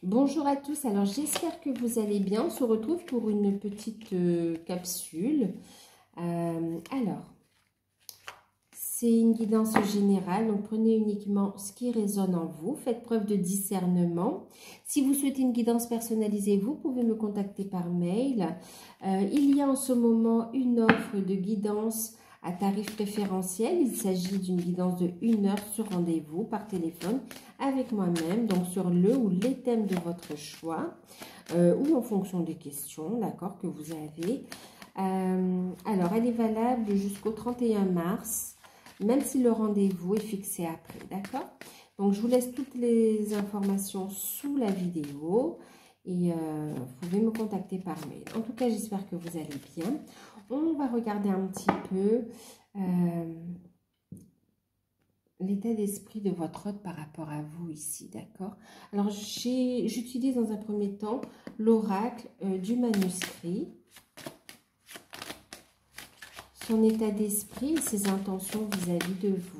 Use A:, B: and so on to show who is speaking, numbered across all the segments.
A: Bonjour à tous, alors j'espère que vous allez bien. On se retrouve pour une petite capsule. Alors, c'est une guidance générale, donc prenez uniquement ce qui résonne en vous. Faites preuve de discernement. Si vous souhaitez une guidance personnalisée, vous pouvez me contacter par mail. Il y a en ce moment une offre de guidance à tarif préférentiel. Il s'agit d'une guidance de 1 heure sur rendez-vous par téléphone avec moi-même, donc sur le ou les thèmes de votre choix ou en fonction des questions, d'accord, que vous avez. Alors, elle est valable jusqu'au 31 mars, même si le rendez-vous est fixé après, d'accord? Donc, je vous laisse toutes les informations sous la vidéo et vous pouvez me contacter par mail. En tout cas, j'espère que vous allez bien. On va regarder un petit peu l'état d'esprit de votre hôte par rapport à vous ici, d'accord? Alors, j'utilise dans un premier temps l'oracle du manuscrit, son état d'esprit et ses intentions vis-à-vis de vous.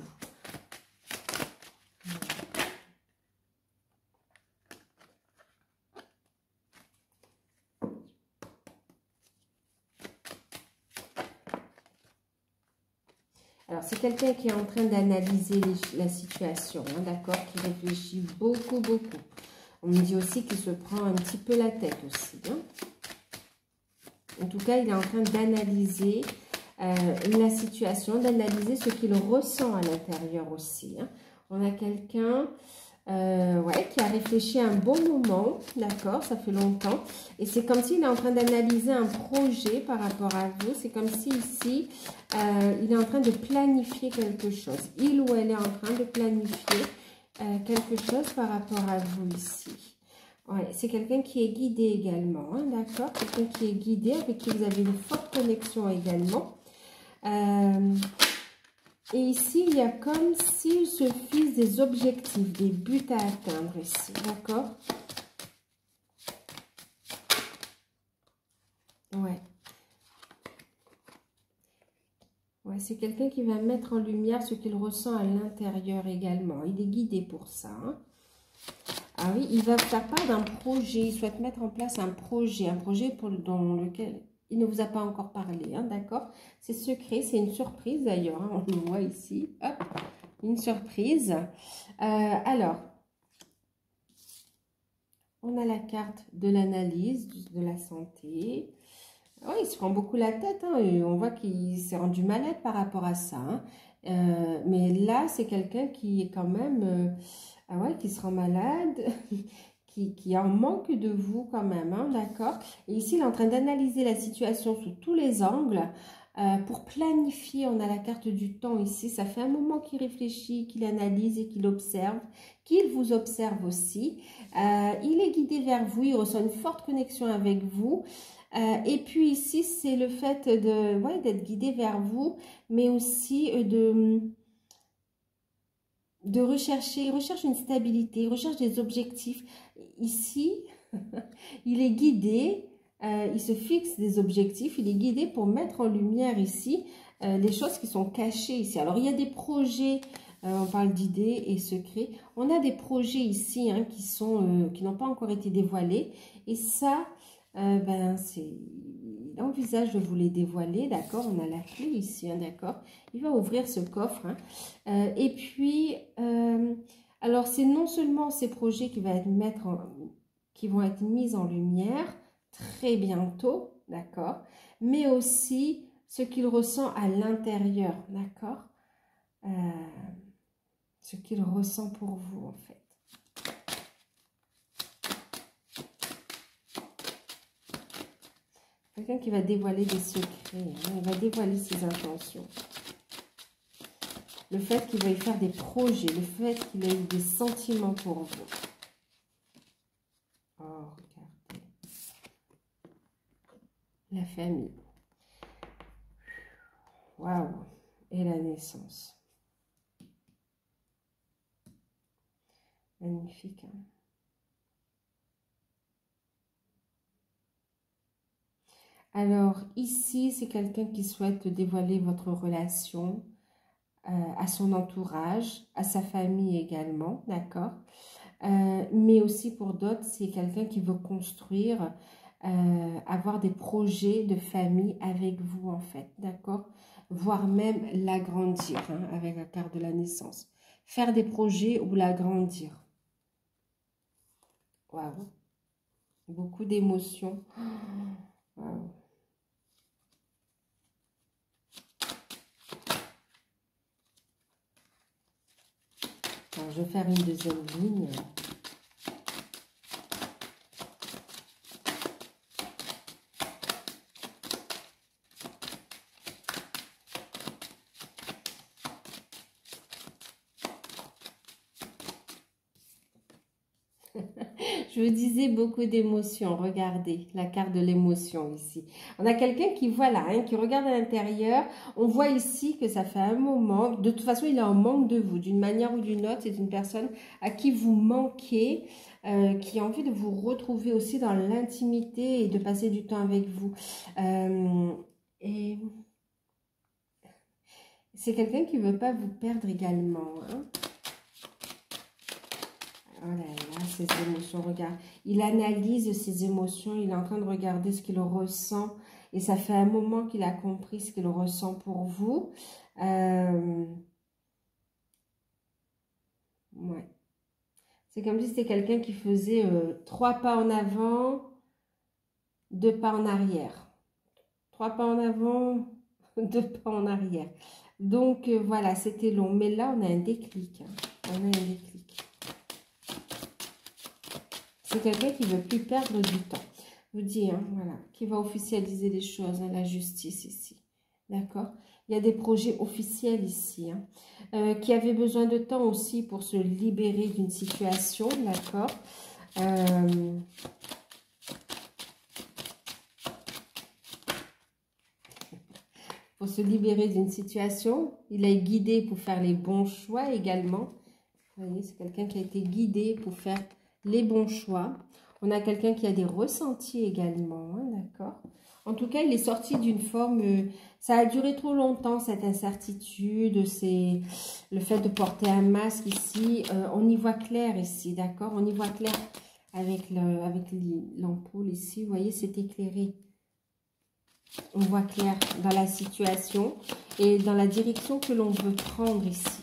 A: Alors, c'est quelqu'un qui est en train d'analyser la situation, hein, d'accord, qui réfléchit beaucoup, beaucoup. On me dit aussi qu'il se prend un petit peu la tête aussi. Hein. En tout cas, il est en train d'analyser la situation, d'analyser ce qu'il ressent à l'intérieur aussi. Hein. On a quelqu'un qui a réfléchi un bon moment, d'accord, ça fait longtemps. Et c'est comme s'il est en train d'analyser un projet par rapport à vous. C'est comme si ici, il est en train de planifier quelque chose. Il ou elle est en train de planifier quelque chose par rapport à vous ici. Ouais, c'est quelqu'un qui est guidé également, hein, d'accord, quelqu'un qui est guidé, avec qui vous avez une forte connexion également. Et ici, il y a comme s'il se fixe des objectifs, des buts à atteindre ici, d'accord? Ouais. Ouais, c'est quelqu'un qui va mettre en lumière ce qu'il ressent à l'intérieur également. Il est guidé pour ça. Hein. Ah oui, il va faire part d'un projet. Il souhaite mettre en place un projet dans lequel il ne vous a pas encore parlé, hein, d'accord? C'est secret, c'est une surprise d'ailleurs, hein, on le voit ici. Hop, une surprise. Alors, on a la carte de l'analyse, de la santé. Oh, il se prend beaucoup la tête, hein, et on voit qu'il s'est rendu malade par rapport à ça. Hein. Mais là, c'est quelqu'un qui est quand même, qui se rend malade, qui en manque de vous quand même, hein, d'accord? Et ici, il est en train d'analyser la situation sous tous les angles. Pour planifier, on a la carte du temps ici. Ça fait un moment qu'il réfléchit, qu'il analyse et qu'il observe, qu'il vous observe aussi. Il est guidé vers vous, il ressent une forte connexion avec vous. Et puis ici, c'est le fait d'être guidé vers vous, mais aussi de rechercher, il recherche une stabilité, il recherche des objectifs. Ici, il est guidé, il se fixe des objectifs, il est guidé pour mettre en lumière ici les choses qui sont cachées ici. Alors, il y a des projets, on parle d'idées et secrets. On a des projets ici hein, qui n'ont pas encore été dévoilés. Et ça, il envisage de vous les dévoiler, d'accord? On a la clé ici, hein, d'accord? Il va ouvrir ce coffre. Hein. Et puis, alors c'est non seulement ces projets qui vont être mis en lumière très bientôt, d'accord? Mais aussi ce qu'il ressent à l'intérieur, d'accord? Ce qu'il ressent pour vous, en fait. Quelqu'un qui va dévoiler des secrets, hein, il va dévoiler ses intentions. Le fait qu'il veuille faire des projets, le fait qu'il ait eu des sentiments pour vous. Oh, regardez. La famille. Waouh. Et la naissance. Magnifique. Hein? Alors, ici, c'est quelqu'un qui souhaite dévoiler votre relation à son entourage, à sa famille également, d'accord? mais aussi pour d'autres, c'est quelqu'un qui veut construire, avoir des projets de famille avec vous en fait, d'accord? Voire même l'agrandir hein, avec la carte de la naissance. Faire des projets ou l'agrandir. Waouh! Beaucoup d'émotions. Waouh! Alors, je vais faire une deuxième ligne. Je vous disais beaucoup d'émotions. Regardez la carte de l'émotion ici. On a quelqu'un qui, voilà, hein, qui regarde à l'intérieur. On voit ici que ça fait un moment. De toute façon, il est en manque de vous. D'une manière ou d'une autre, c'est une personne à qui vous manquez, qui a envie de vous retrouver aussi dans l'intimité et de passer du temps avec vous. Et c'est quelqu'un qui ne veut pas vous perdre également, hein. Oh là là, ses émotions, regarde. Il analyse ses émotions, il est en train de regarder ce qu'il ressent. Et ça fait un moment qu'il a compris ce qu'il ressent pour vous. Ouais. C'est comme si c'était quelqu'un qui faisait 3 pas en avant, 2 pas en arrière. 3 pas en avant, 2 pas en arrière. Donc voilà, c'était long. Mais là, on a un déclic. Hein. On a un déclic. C'est quelqu'un qui ne veut plus perdre du temps. Je vous dis, hein, voilà, qui va officialiser les choses, hein, la justice ici. D'accord? Il y a des projets officiels ici, hein, qui avaient besoin de temps aussi pour se libérer d'une situation, d'accord? Pour se libérer d'une situation, il est guidé pour faire les bons choix également. Vous voyez, c'est quelqu'un qui a été guidé pour faire les bons choix. On a quelqu'un qui a des ressentis également, hein, d'accord? En tout cas, il est sorti d'une forme... ça a duré trop longtemps, cette incertitude. C'est le fait de porter un masque ici. On y voit clair ici, d'accord? On y voit clair avec l'ampoule ici. Vous voyez, c'est éclairé. On voit clair dans la situation et dans la direction que l'on veut prendre ici.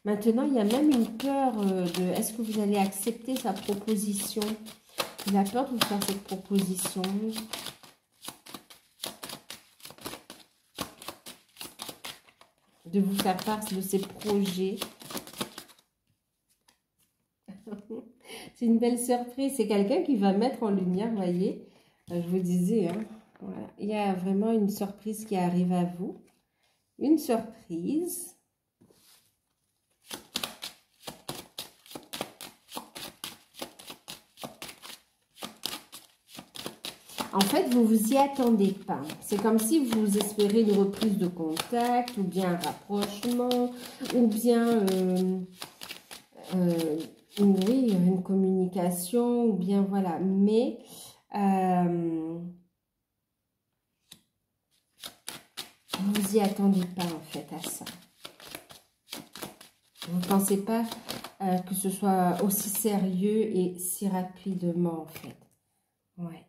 A: Maintenant, il y a même une peur de... Est-ce que vous allez accepter sa proposition? Il a peur de vous faire cette proposition. De vous faire part de ses projets. C'est une belle surprise. C'est quelqu'un qui va mettre en lumière, vous voyez. Je vous disais, hein, voilà. Il y a vraiment une surprise qui arrive à vous. Une surprise. En fait, vous ne vous y attendez pas. C'est comme si vous espérez une reprise de contact, ou bien un rapprochement, ou bien oui, une communication, ou bien voilà. Mais vous ne vous y attendez pas en fait à ça. Vous ne pensez pas que ce soit aussi sérieux et si rapidement en fait. Ouais.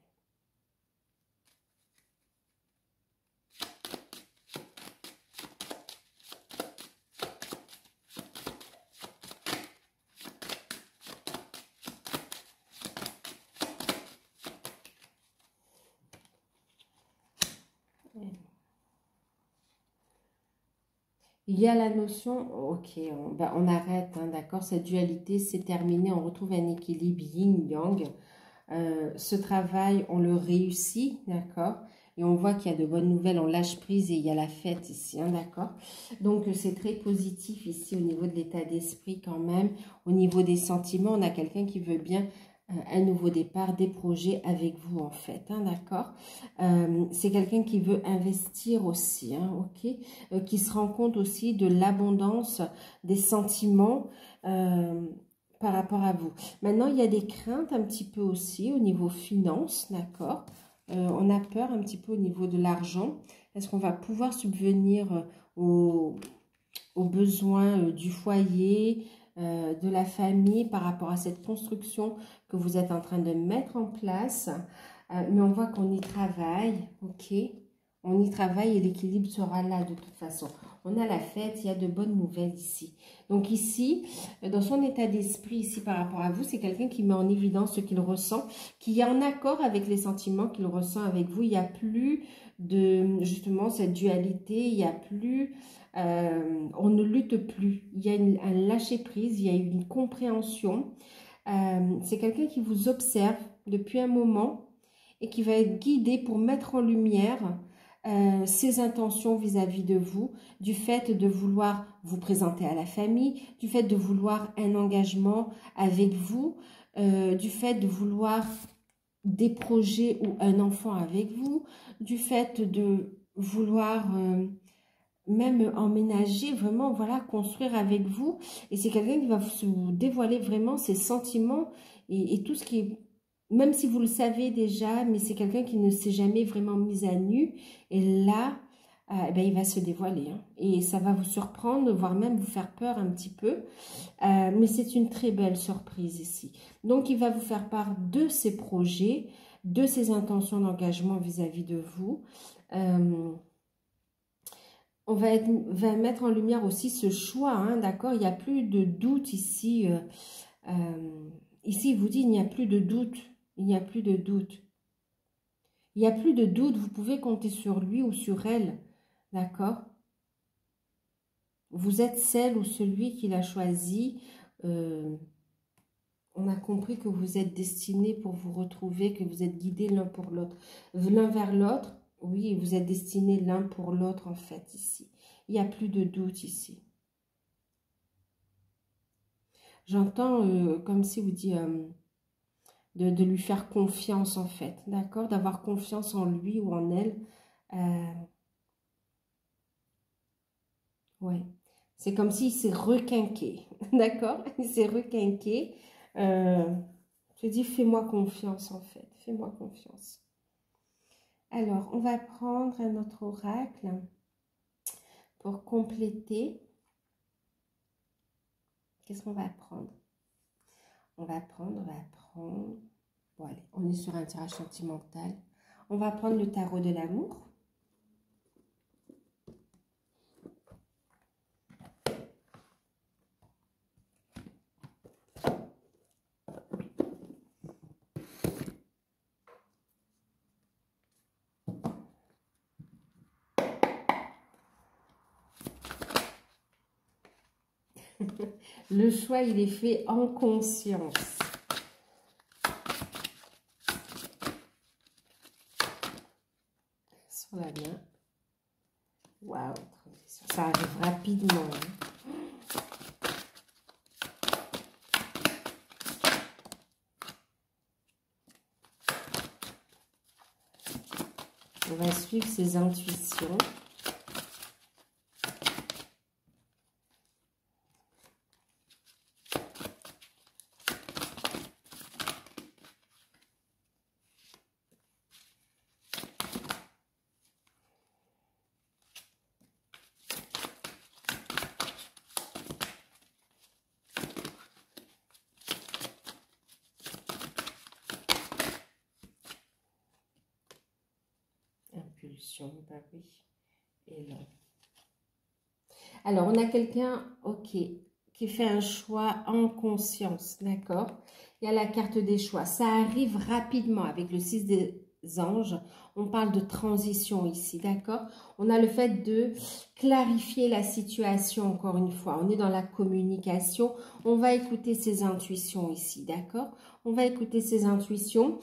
A: Il y a la notion, ok, on arrête, hein, d'accord, cette dualité, c'est terminé, on retrouve un équilibre yin-yang. Ce travail, on le réussit, d'accord, et on voit qu'il y a de bonnes nouvelles, on lâche prise et il y a la fête ici, hein, d'accord. Donc, c'est très positif ici au niveau de l'état d'esprit quand même, au niveau des sentiments, on a quelqu'un qui veut bien un nouveau départ, des projets avec vous en fait, hein, d'accord. C'est quelqu'un qui veut investir aussi, hein, ok, qui se rend compte aussi de l'abondance des sentiments par rapport à vous. Maintenant, il y a des craintes un petit peu aussi au niveau finance, d'accord. On a peur un petit peu au niveau de l'argent. Est-ce qu'on va pouvoir subvenir aux besoins du foyer, de la famille par rapport à cette construction que vous êtes en train de mettre en place. Mais on voit qu'on y travaille, ok? On y travaille et l'équilibre sera là de toute façon. On a la fête, il y a de bonnes nouvelles ici. Donc ici, dans son état d'esprit, ici par rapport à vous, c'est quelqu'un qui met en évidence ce qu'il ressent, qui est en accord avec les sentiments qu'il ressent avec vous. Il n'y a plus de, justement, cette dualité, il n'y a plus, on ne lutte plus. Il y a un lâcher-prise, il y a une compréhension. C'est quelqu'un qui vous observe depuis un moment et qui va être guidé pour mettre en lumière ses intentions vis-à-vis de vous, du fait de vouloir vous présenter à la famille, du fait de vouloir un engagement avec vous, du fait de vouloir des projets ou un enfant avec vous, du fait de vouloir même emménager, vraiment, voilà, construire avec vous. Et c'est quelqu'un qui va vous dévoiler vraiment ses sentiments et tout ce qui est, même si vous le savez déjà, mais c'est quelqu'un qui ne s'est jamais vraiment mis à nu. Et là, ben, il va se dévoiler. Hein. Et ça va vous surprendre, voire même vous faire peur un petit peu. Mais c'est une très belle surprise ici. Donc, il va vous faire part de ses projets, de ses intentions d'engagement vis-à-vis de vous. On va mettre en lumière aussi ce choix, hein, d'accord? Il n'y a plus de doute ici. Ici, il vous dit, il n'y a plus de doute. Il n'y a plus de doute. Il n'y a plus de doute. Vous pouvez compter sur lui ou sur elle, d'accord? Vous êtes celle ou celui qu'il a choisi. On a compris que vous êtes destinés pour vous retrouver, que vous êtes guidés l'un pour l'autre, l'un vers l'autre. Oui, vous êtes destinés l'un pour l'autre, en fait, ici. Il n'y a plus de doute ici. J'entends comme si vous dites de lui faire confiance, en fait. D'accord? D'avoir confiance en lui ou en elle. Ouais. C'est comme s'il s'est requinqué. D'accord? Il s'est requinqué. Je dis, fais-moi confiance, en fait. Fais-moi confiance. Alors, on va prendre un autre oracle pour compléter. Qu'est-ce qu'on va prendre? On va prendre... Bon, allez, on est sur un tirage sentimental. On va prendre le tarot de l'amour. Le choix, il est fait en conscience. Sur la main. Waouh, ça arrive rapidement. Hein. On va suivre ses intuitions. Impulsion, bah oui. Et là. Alors, on a quelqu'un, ok, qui fait un choix en conscience, d'accord? Il y a la carte des choix. Ça arrive rapidement avec le 6 des anges. On parle de transition ici, d'accord? On a le fait de clarifier la situation, encore une fois. On est dans la communication. On va écouter ses intuitions ici, d'accord? On va écouter ses intuitions.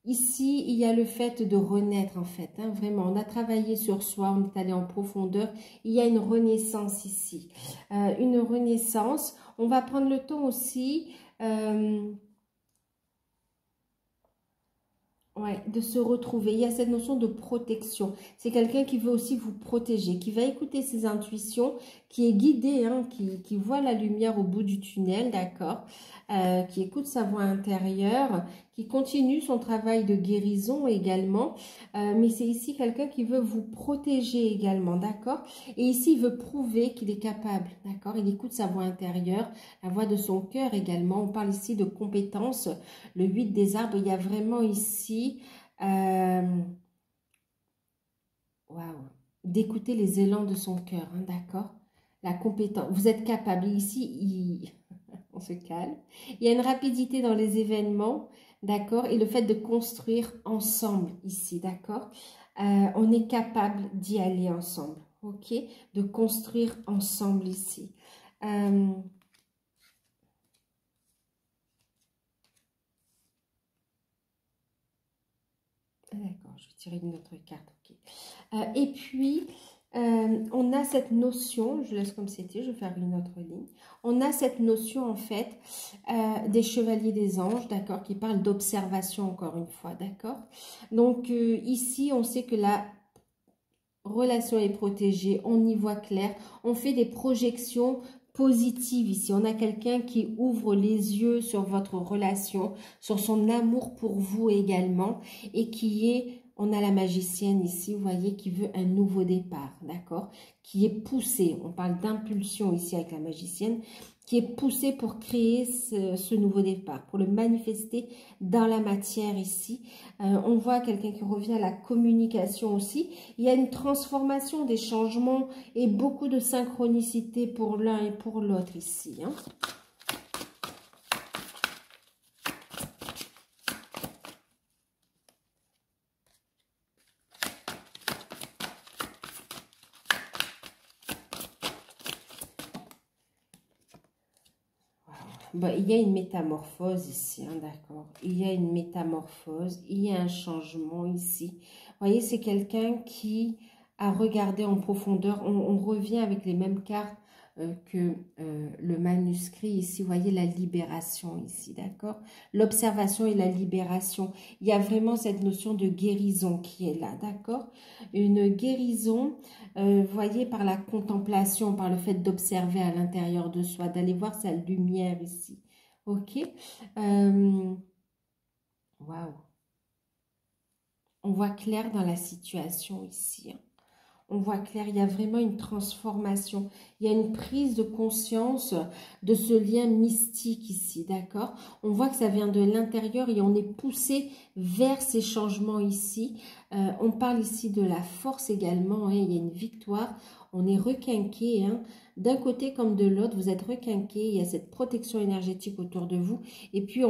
A: Ici, il y a le fait de renaître, en fait. Hein, vraiment, on a travaillé sur soi, on est allé en profondeur. Il y a une renaissance ici. Une renaissance. On va prendre le temps aussi Ouais, de se retrouver. Il y a cette notion de protection. C'est quelqu'un qui veut aussi vous protéger, qui va écouter ses intuitions, qui est guidé, hein, qui voit la lumière au bout du tunnel, d'accord, qui écoute sa voix intérieure, qui continue son travail de guérison également. Mais c'est ici quelqu'un qui veut vous protéger également, d'accord. Et ici, il veut prouver qu'il est capable, d'accord. Il écoute sa voix intérieure, la voix de son cœur également. On parle ici de compétences. Le 8 des arbres, il y a vraiment ici, waouh, d'écouter les élans de son cœur, hein, d'accord? La compétence, vous êtes capable. Ici, on se calme. Il y a une rapidité dans les événements, d'accord? Et le fait de construire ensemble ici, d'accord? On est capable d'y aller ensemble, ok? De construire ensemble ici. D'accord, je vais tirer une autre carte, ok. Et puis, on a cette notion, je laisse comme c'était, je vais faire une autre ligne. On a cette notion, en fait, des chevaliers des anges, d'accord, qui parlent d'observation, encore une fois, d'accord. Donc, ici, on sait que la relation est protégée, on y voit clair, on fait des projections positives ici. On a quelqu'un qui ouvre les yeux sur votre relation, sur son amour pour vous également, et qui est... On a la magicienne ici, vous voyez, qui veut un nouveau départ, d'accord? Qui est poussée, on parle d'impulsion ici avec la magicienne, qui est poussée pour créer ce nouveau départ, pour le manifester dans la matière ici. On voit quelqu'un qui revient à la communication aussi. Il y a une transformation, des changements et beaucoup de synchronicité pour l'un et pour l'autre ici, hein. Bon, il y a une métamorphose ici, hein, d'accord. Il y a une métamorphose, il y a un changement ici. Vous voyez, c'est quelqu'un qui a regardé en profondeur. On revient avec les mêmes cartes que le manuscrit ici. Vous voyez la libération ici, d'accord. L'observation et la libération. Il y a vraiment cette notion de guérison qui est là, d'accord. Une guérison... vous voyez, par la contemplation, par le fait d'observer à l'intérieur de soi, d'aller voir sa lumière ici. Ok. Waouh. On voit clair dans la situation ici, hein. On voit clair, il y a vraiment une transformation. Il y a une prise de conscience de ce lien mystique ici, d'accord? On voit que ça vient de l'intérieur et on est poussé vers ces changements ici. On parle ici de la force également, hein, il y a une victoire. On est requinqué, hein, d'un côté comme de l'autre, vous êtes requinqué. Il y a cette protection énergétique autour de vous. Et puis,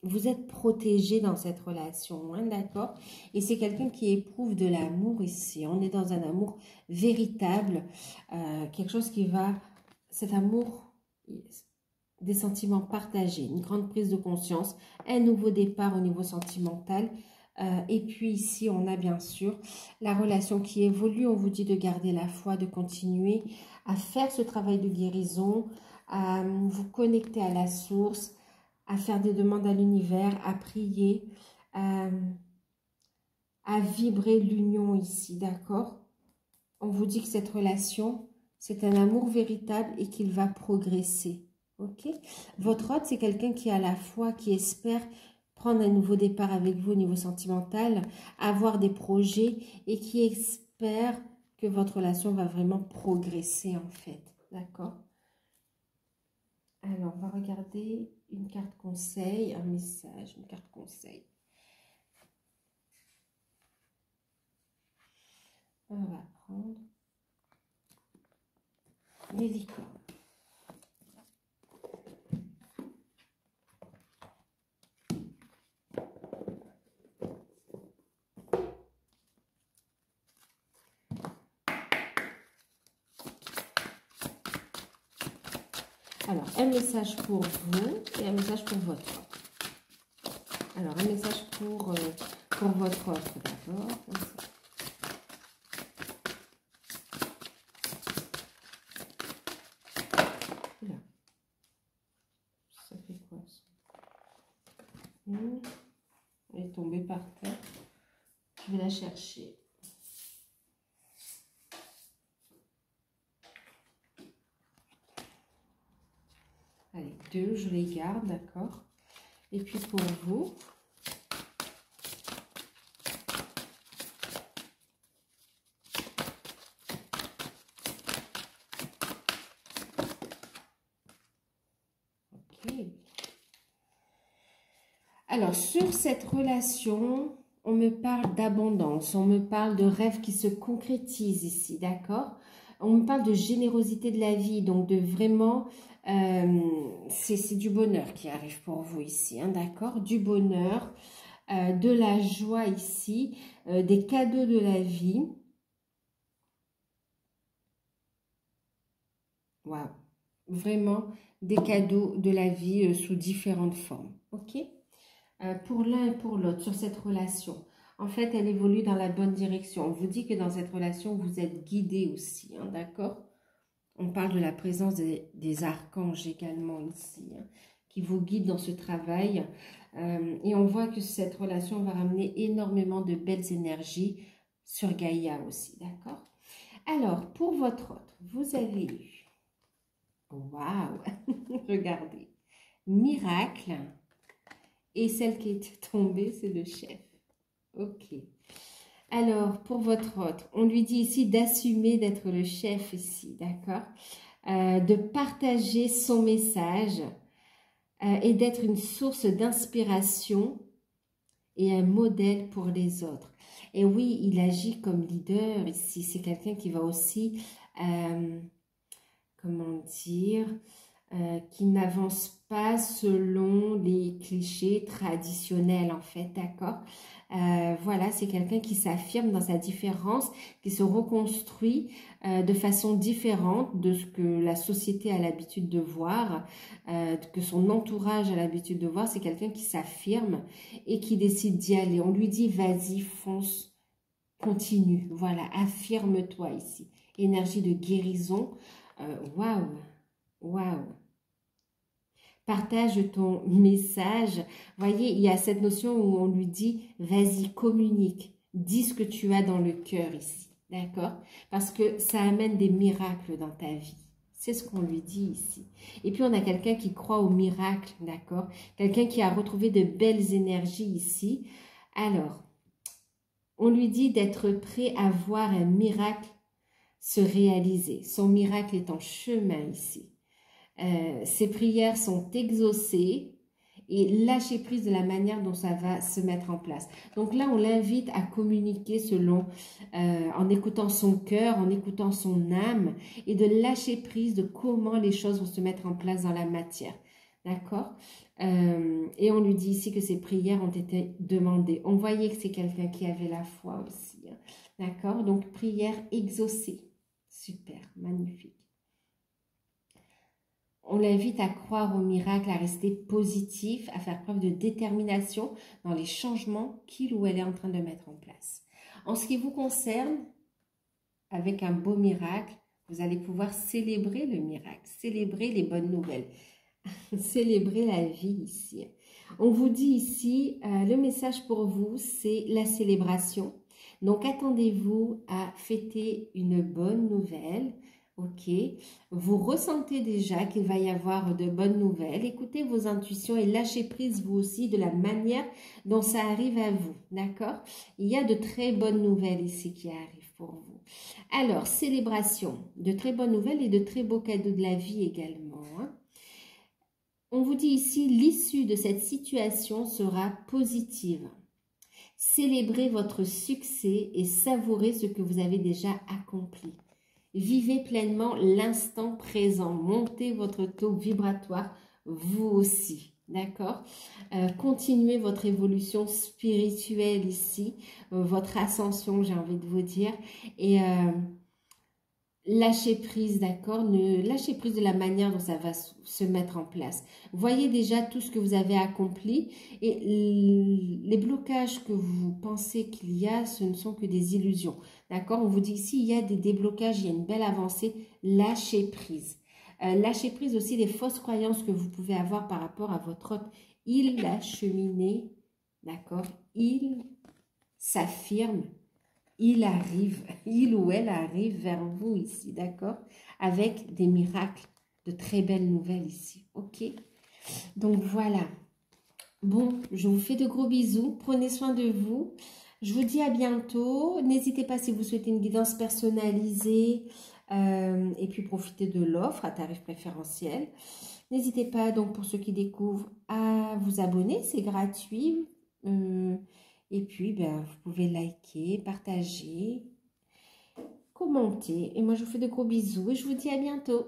A: vous êtes protégé dans cette relation, hein, d'accord? Et c'est quelqu'un qui éprouve de l'amour ici. On est dans un amour véritable, quelque chose qui va... Cet amour, des sentiments partagés, une grande prise de conscience, un nouveau départ au niveau sentimental. Et puis ici, on a bien sûr la relation qui évolue. On vous dit de garder la foi, de continuer à faire ce travail de guérison, à vous connecter à la source, à faire des demandes à l'univers, à prier, à vibrer l'union ici, d'accord? On vous dit que cette relation, c'est un amour véritable et qu'il va progresser, ok? Votre hôte, c'est quelqu'un qui a la foi, qui espère prendre un nouveau départ avec vous au niveau sentimental, avoir des projets et qui espère que votre relation va vraiment progresser en fait, d'accord? Alors, on va regarder une carte conseil, un message, une carte conseil. On va prendre les licornes. Alors, un message pour vous et un message pour votre offre. Alors, un message pour votre offre d'abord. Là. Ça fait quoi ça? 1, et tomber par terre. Je vais la chercher. Allez, 2, je les garde, d'accord. Et puis pour vous, ok. Alors, sur cette relation, on me parle d'abondance, on me parle de rêves qui se concrétisent ici, d'accord? On me parle de générosité de la vie, donc de vraiment, c'est du bonheur qui arrive pour vous ici, hein, d'accord? Du bonheur, de la joie ici, des cadeaux de la vie. Waouh! Vraiment des cadeaux de la vie sous différentes formes, ok? Pour l'un et pour l'autre sur cette relation. En fait, elle évolue dans la bonne direction. On vous dit que dans cette relation, vous êtes guidé aussi, hein, d'accord? On parle de la présence des archanges également ici, hein, qui vous guident dans ce travail. Et on voit que cette relation va ramener énormément de belles énergies sur Gaïa aussi, d'accord? Alors, pour votre autre, vous avez eu, waouh, regardez, miracle. Et celle qui est tombée, c'est le chef. Ok. Alors, pour votre autre, on lui dit ici d'assumer d'être le chef ici, d'accord? De partager son message et d'être une source d'inspiration et un modèle pour les autres. Et oui, il agit comme leader ici. C'est quelqu'un qui va aussi, comment dire, qui n'avance pas selon les clichés traditionnels en fait, d'accord? Voilà, c'est quelqu'un qui s'affirme dans sa différence, qui se reconstruit de façon différente de ce que la société a l'habitude de voir, que son entourage a l'habitude de voir. C'est quelqu'un qui s'affirme et qui décide d'y aller. On lui dit vas-y, fonce, continue, voilà, affirme-toi ici. Énergie de guérison, waouh, waouh. Partage ton message. Voyez, il y a cette notion où on lui dit, vas-y, communique. Dis ce que tu as dans le cœur ici. D'accord? Parce que ça amène des miracles dans ta vie. C'est ce qu'on lui dit ici. Et puis, on a quelqu'un qui croit au miracle. D'accord? Quelqu'un qui a retrouvé de belles énergies ici. Alors, on lui dit d'être prêt à voir un miracle se réaliser. Son miracle est en chemin ici. Ses prières sont exaucées et lâcher prise de la manière dont ça va se mettre en place. Donc là, on l'invite à communiquer selon, en écoutant son cœur, en écoutant son âme et de lâcher prise de comment les choses vont se mettre en place dans la matière. D'accord? Et on lui dit ici que ses prières ont été demandées. On voyait que c'est quelqu'un qui avait la foi aussi. Hein. D'accord? Donc, prière exaucée. Super, magnifique. On l'invite à croire au miracle, à rester positif, à faire preuve de détermination dans les changements qu'il ou elle est en train de mettre en place. En ce qui vous concerne, avec un beau miracle, vous allez pouvoir célébrer le miracle, célébrer les bonnes nouvelles, célébrer la vie ici. On vous dit ici, le message pour vous, c'est la célébration. Donc, attendez-vous à fêter une bonne nouvelle. Ok, vous ressentez déjà qu'il va y avoir de bonnes nouvelles. Écoutez vos intuitions et lâchez prise vous aussi de la manière dont ça arrive à vous. D'accord? Il y a de très bonnes nouvelles ici qui arrivent pour vous. Alors, célébration, de très bonnes nouvelles et de très beaux cadeaux de la vie également. Hein. On vous dit ici, l'issue de cette situation sera positive. Célébrez votre succès et savourez ce que vous avez déjà accompli. Vivez pleinement l'instant présent. Montez votre taux vibratoire, vous aussi. D'accord? Continuez votre évolution spirituelle ici, votre ascension, j'ai envie de vous dire. Et lâchez prise, d'accord? Lâchez prise de la manière dont ça va se mettre en place. Voyez déjà tout ce que vous avez accompli et les blocages que vous pensez qu'il y a, ce ne sont que des illusions, d'accord? On vous dit ici, il y a des déblocages, il y a une belle avancée, lâchez prise. Lâchez prise aussi des fausses croyances que vous pouvez avoir par rapport à votre hôte. Il a cheminé d'accord? Il s'affirme, il arrive, il ou elle arrive vers vous ici, d'accord? Avec des miracles, de très belles nouvelles ici, ok? Donc voilà. Bon, je vous fais de gros bisous. Prenez soin de vous. Je vous dis à bientôt. N'hésitez pas si vous souhaitez une guidance personnalisée et puis profitez de l'offre à tarif préférentiel. N'hésitez pas donc pour ceux qui découvrent à vous abonner, c'est gratuit. Et puis ben, vous pouvez liker, partager, commenter. Et moi je vous fais de gros bisous et je vous dis à bientôt.